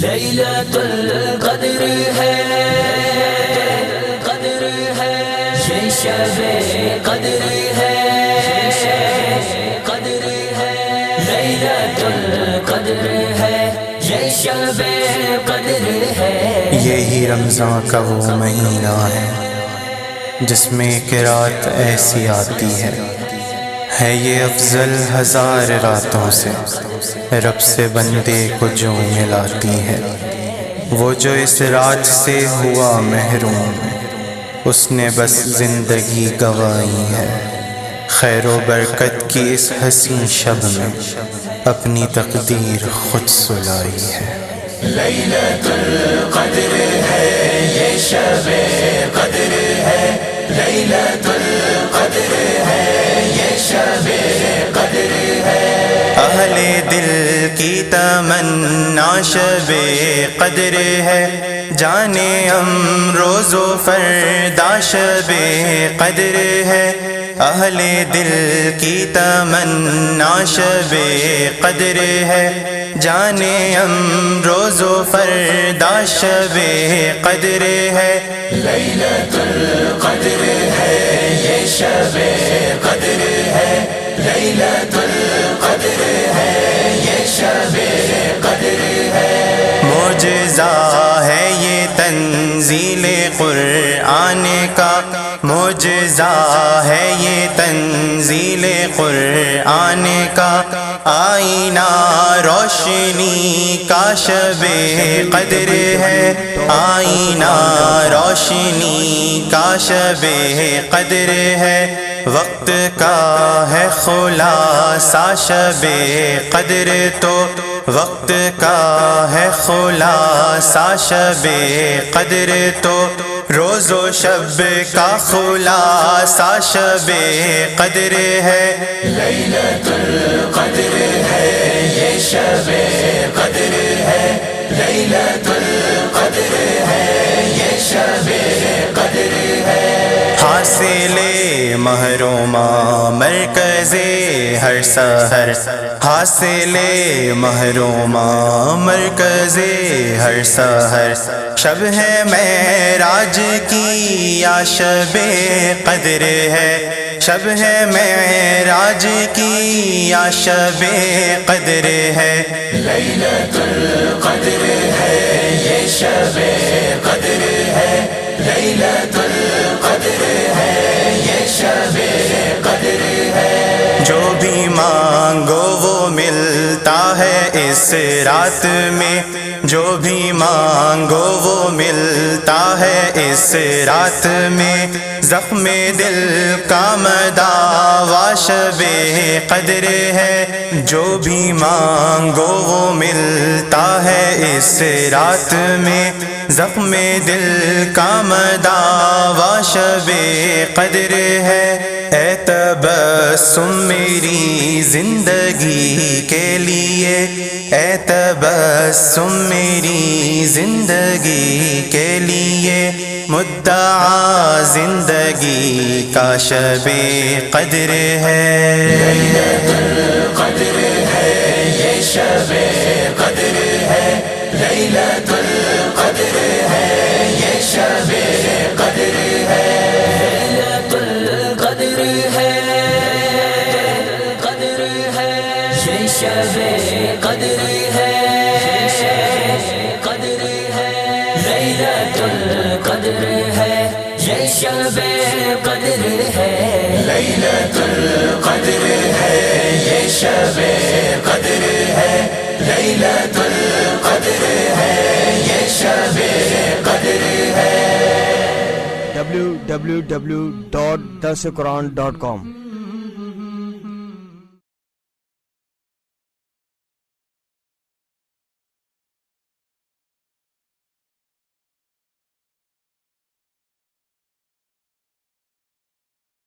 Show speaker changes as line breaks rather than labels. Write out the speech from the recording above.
لیلۃ القدر ہے، قدر ہے، یہ شب قدر ہے، قدر ہے، لیلۃ القدر ہے، یہ شب قدر ہے۔
یہی رمضان کا وہ مہینہ ہے جس میں ایک رات ایسی آتی ہے یہ افضل ہزار راتوں سے، رب سے بندے کو جو ملاتی ہے۔ وہ جو اس رات سے ہوا محروم، اس نے بس زندگی گنوائی ہے۔ خیر و برکت کی اس حسین شب میں اپنی تقدیر خود سلائی ہے۔
لیلۃ القدر ہے، یہ شب قدر ہے، لیلۃ القدر ہے، یہ شب قدر ہے۔
اہل دل کی تمنا شب قدر ہے، جانے امروز و فردا شب قدر ہے۔ اہل دل کی تمنا شب قدر ہے، جانے امروز و فردا شب قدر ہے۔
لیلۃ القدر ہے، یہ شب قدر ہے، لیلۃ القدر ہے، یہ شب قدر ہے۔
معجزہ ہے یہ تنزیل قرآن کا، معجزہ ہے یہ تنزیل قرآن کا، آئینہ روشنی کا شب قدر ہے، آئینہ روشنی کا شب قدر ہے۔ وقت کا ہے خلاصہ شب قدر تو، وقت کا ہے خلاصہ شب قدر تو، روز و شب کا خلاصہ شب قدر ہے۔
لیلۃ القدر ہے، یہ شب قدر ہے، لیلۃ القدر ہے، یہ شب قدر ہے۔
حاصل محرومہ مرکز ہر سحر، حاصل محرومہ مرکز ہر سحر، شب ہے معراج کی یا شب قدر ہے، شب ہے معراج کی یا شب قدر ہے۔
لیلۃ القدر ہے، یہ شب قدر ہے، لیلۃ القدر ہے، یہ شب قدر ہے۔
جو بھی مانگو وہ ملتا ہے اس رات میں، جو بھی مانگو وہ ملتا ہے اس رات میں، زخم دل کا مداوا شب قدر ہے، جو بھی مانگو وہ ملتا ہے اس رات میں، زخم دل کا مداوا شب قدر ہے۔ اے تبسم میری زندگی کے لیے، اے تبسم میری زندگی کے لیے، مدعا زندگی کا شب قدر ہے۔
لیلۃ القدر ہے، یہ شب قدر ہے، لیلۃ القدر ہے، یہ شب قدر ہے۔ لیلۃ القدر ہے، قدر ہے، یہ شب قدر ہے، قدر ہے، لیلۃ القدر ہے، یہ شب قدر ہے۔ لیلۃ القدر ہے، یہ شب قدر ہے، لیلۃ القدر ہے، یہ شب قدر ہے۔
www.darsequran.com